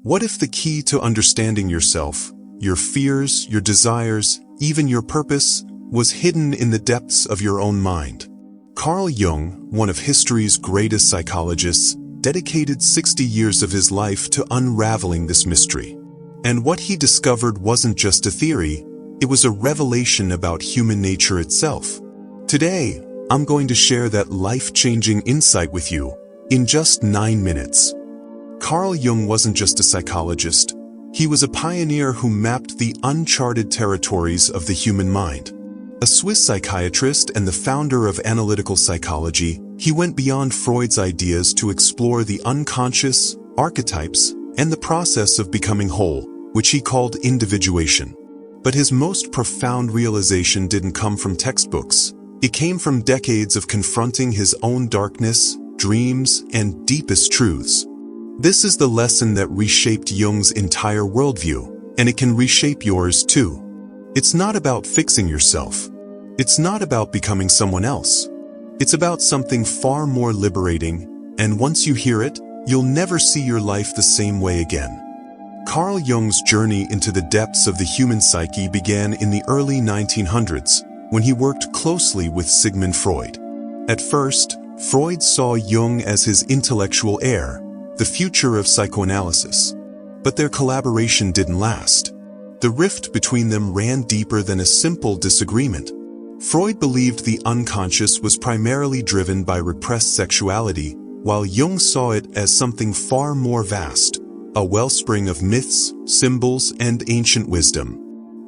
What if the key to understanding yourself, your fears, your desires, even your purpose, was hidden in the depths of your own mind? Carl Jung, one of history's greatest psychologists, dedicated 60 years of his life to unraveling this mystery. And what he discovered wasn't just a theory, it was a revelation about human nature itself. Today, I'm going to share that life-changing insight with you in just 9 minutes. Carl Jung wasn't just a psychologist. He was a pioneer who mapped the uncharted territories of the human mind. A Swiss psychiatrist and the founder of analytical psychology, he went beyond Freud's ideas to explore the unconscious, archetypes, and the process of becoming whole, which he called individuation. But his most profound realization didn't come from textbooks. It came from decades of confronting his own darkness, dreams, and deepest truths. This is the lesson that reshaped Jung's entire worldview, and it can reshape yours too. It's not about fixing yourself. It's not about becoming someone else. It's about something far more liberating, and once you hear it, you'll never see your life the same way again. Carl Jung's journey into the depths of the human psyche began in the early 1900s, when he worked closely with Sigmund Freud. At first, Freud saw Jung as his intellectual heir, the future of psychoanalysis. But their collaboration didn't last. The rift between them ran deeper than a simple disagreement. Freud believed the unconscious was primarily driven by repressed sexuality, while Jung saw it as something far more vast, a wellspring of myths, symbols, and ancient wisdom.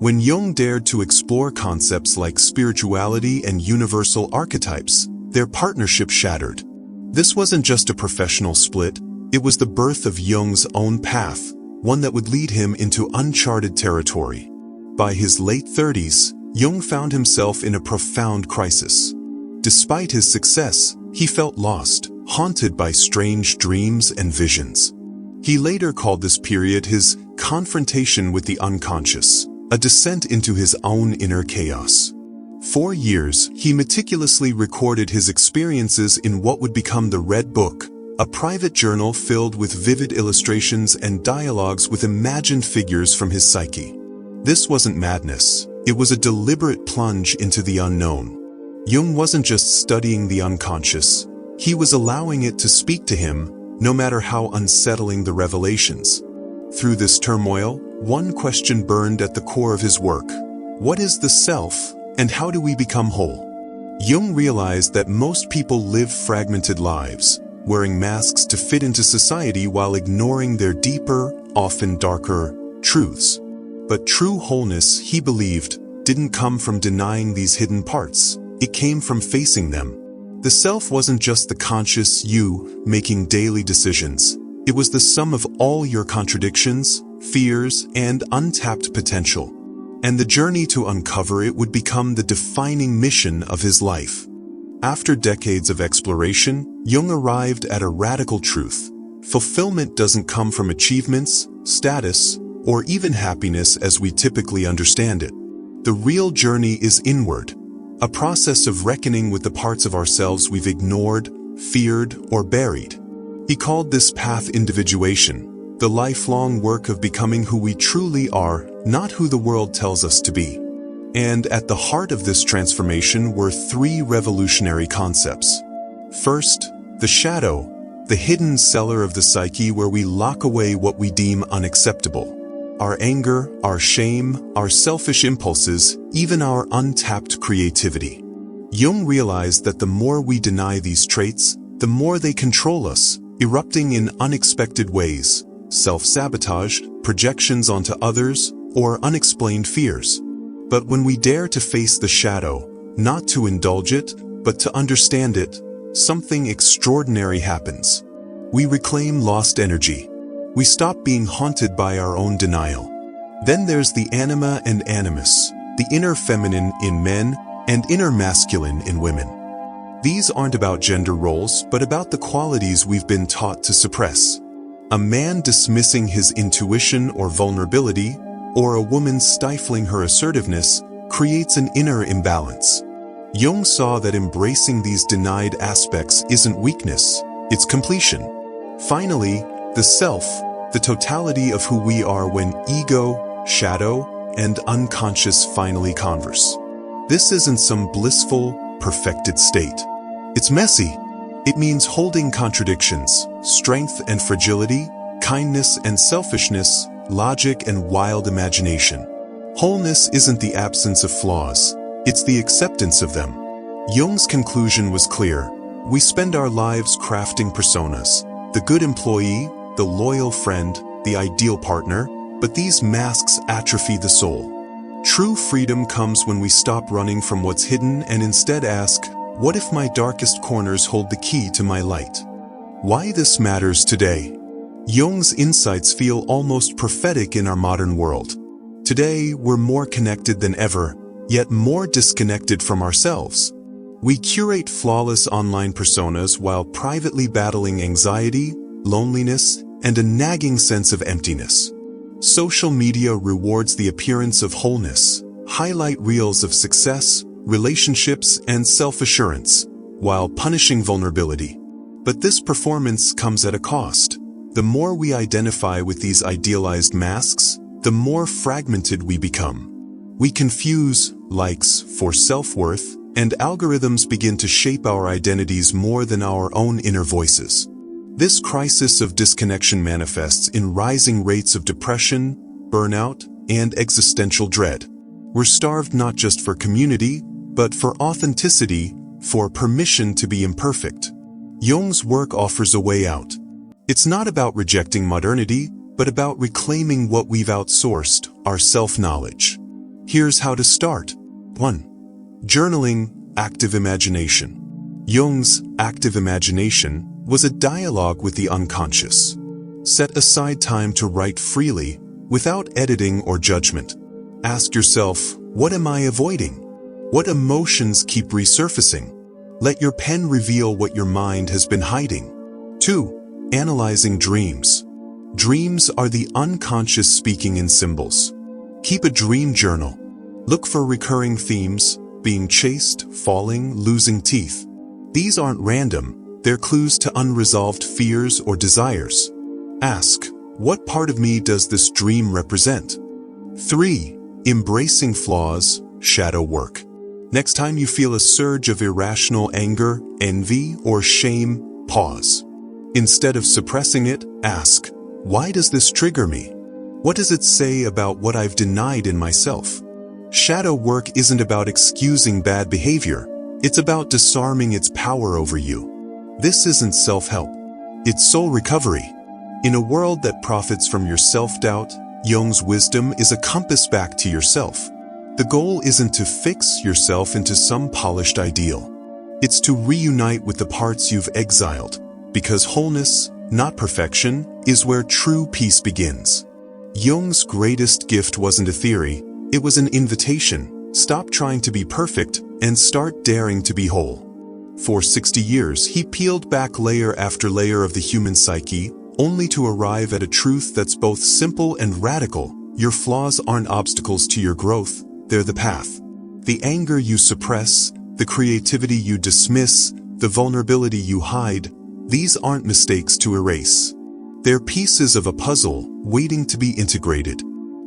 When Jung dared to explore concepts like spirituality and universal archetypes, their partnership shattered. This wasn't just a professional split, it was the birth of Jung's own path, one that would lead him into uncharted territory. By his late 30s, Jung found himself in a profound crisis. Despite his success, he felt lost, haunted by strange dreams and visions. He later called this period his confrontation with the unconscious, a descent into his own inner chaos. For years, he meticulously recorded his experiences in what would become the Red Book, a private journal filled with vivid illustrations and dialogues with imagined figures from his psyche. This wasn't madness, it was a deliberate plunge into the unknown. Jung wasn't just studying the unconscious, he was allowing it to speak to him, no matter how unsettling the revelations. Through this turmoil, one question burned at the core of his work. What is the self, and how do we become whole? Jung realized that most people live fragmented lives, wearing masks to fit into society while ignoring their deeper, often darker, truths. But true wholeness, he believed, didn't come from denying these hidden parts. It came from facing them. The self wasn't just the conscious you making daily decisions. It was the sum of all your contradictions, fears, and untapped potential. And the journey to uncover it would become the defining mission of his life. After decades of exploration, Jung arrived at a radical truth. Fulfillment doesn't come from achievements, status, or even happiness as we typically understand it. The real journey is inward, a process of reckoning with the parts of ourselves we've ignored, feared, or buried. He called this path individuation, the lifelong work of becoming who we truly are, not who the world tells us to be. And at the heart of this transformation were 3 revolutionary concepts. First, the shadow, the hidden cellar of the psyche where we lock away what we deem unacceptable. Our anger, our shame, our selfish impulses, even our untapped creativity. Jung realized that the more we deny these traits, the more they control us, erupting in unexpected ways, self-sabotage, projections onto others, or unexplained fears. But when we dare to face the shadow, not to indulge it, but to understand it, something extraordinary happens. We reclaim lost energy. We stop being haunted by our own denial. Then there's the anima and animus, the inner feminine in men and inner masculine in women. These aren't about gender roles, but about the qualities we've been taught to suppress. A man dismissing his intuition or vulnerability, or a woman stifling her assertiveness, creates an inner imbalance. Jung saw that embracing these denied aspects isn't weakness, it's completion. Finally, the self, the totality of who we are when ego, shadow, and unconscious finally converse. This isn't some blissful, perfected state. It's messy. It means holding contradictions, strength and fragility, kindness and selfishness, logic and wild imagination. Wholeness isn't the absence of flaws, it's the acceptance of them. Jung's conclusion was clear. We spend our lives crafting personas, the good employee, the loyal friend, the ideal partner, but these masks atrophy the soul. True freedom comes when we stop running from what's hidden and instead ask, what if my darkest corners hold the key to my light? Why this matters today? Jung's insights feel almost prophetic in our modern world. Today, we're more connected than ever, yet more disconnected from ourselves. We curate flawless online personas while privately battling anxiety, loneliness, and a nagging sense of emptiness. Social media rewards the appearance of wholeness, highlight reels of success, relationships, and self-assurance, while punishing vulnerability. But this performance comes at a cost. The more we identify with these idealized masks, the more fragmented we become. We confuse likes for self-worth, and algorithms begin to shape our identities more than our own inner voices. This crisis of disconnection manifests in rising rates of depression, burnout, and existential dread. We're starved not just for community, but for authenticity, for permission to be imperfect. Jung's work offers a way out. It's not about rejecting modernity, but about reclaiming what we've outsourced, our self-knowledge. Here's how to start. 1. Journaling, active imagination. Jung's active imagination was a dialogue with the unconscious. Set aside time to write freely, without editing or judgment. Ask yourself, what am I avoiding? What emotions keep resurfacing? Let your pen reveal what your mind has been hiding. 2. Analyzing dreams. Dreams are the unconscious speaking in symbols. Keep a dream journal. Look for recurring themes, being chased, falling, losing teeth. These aren't random, they're clues to unresolved fears or desires. Ask, what part of me does this dream represent? 3. Embracing flaws, shadow work. Next time you feel a surge of irrational anger, envy, or shame, pause. Instead of suppressing it, ask, why does this trigger me? What does it say about what I've denied in myself? Shadow work isn't about excusing bad behavior. It's about disarming its power over you. This isn't self-help. It's soul recovery. In a world that profits from your self-doubt, Jung's wisdom is a compass back to yourself. The goal isn't to fix yourself into some polished ideal. It's to reunite with the parts you've exiled, because wholeness, not perfection, is where true peace begins. Jung's greatest gift wasn't a theory, it was an invitation. Stop trying to be perfect and start daring to be whole. For 60 years, he peeled back layer after layer of the human psyche, only to arrive at a truth that's both simple and radical. Your flaws aren't obstacles to your growth, they're the path. The anger you suppress, the creativity you dismiss, the vulnerability you hide, these aren't mistakes to erase. They're pieces of a puzzle waiting to be integrated.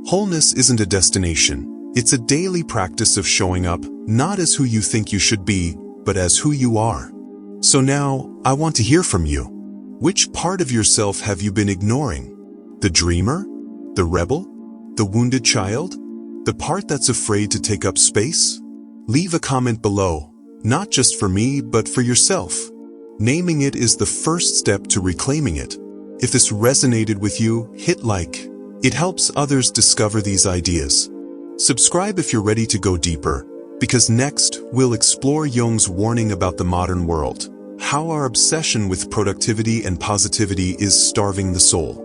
Wholeness isn't a destination. It's a daily practice of showing up, not as who you think you should be, but as who you are. So now, I want to hear from you. Which part of yourself have you been ignoring? The dreamer? The rebel? The wounded child? The part that's afraid to take up space? Leave a comment below, not just for me, but for yourself. Naming it is the first step to reclaiming it. If this resonated with you, hit like. It helps others discover these ideas. Subscribe if you're ready to go deeper, because next we'll explore Jung's warning about the modern world, how our obsession with productivity and positivity is starving the soul.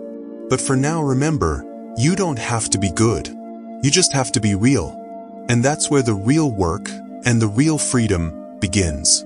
But for now, remember, you don't have to be good. You just have to be real. And that's where the real work and the real freedom begins.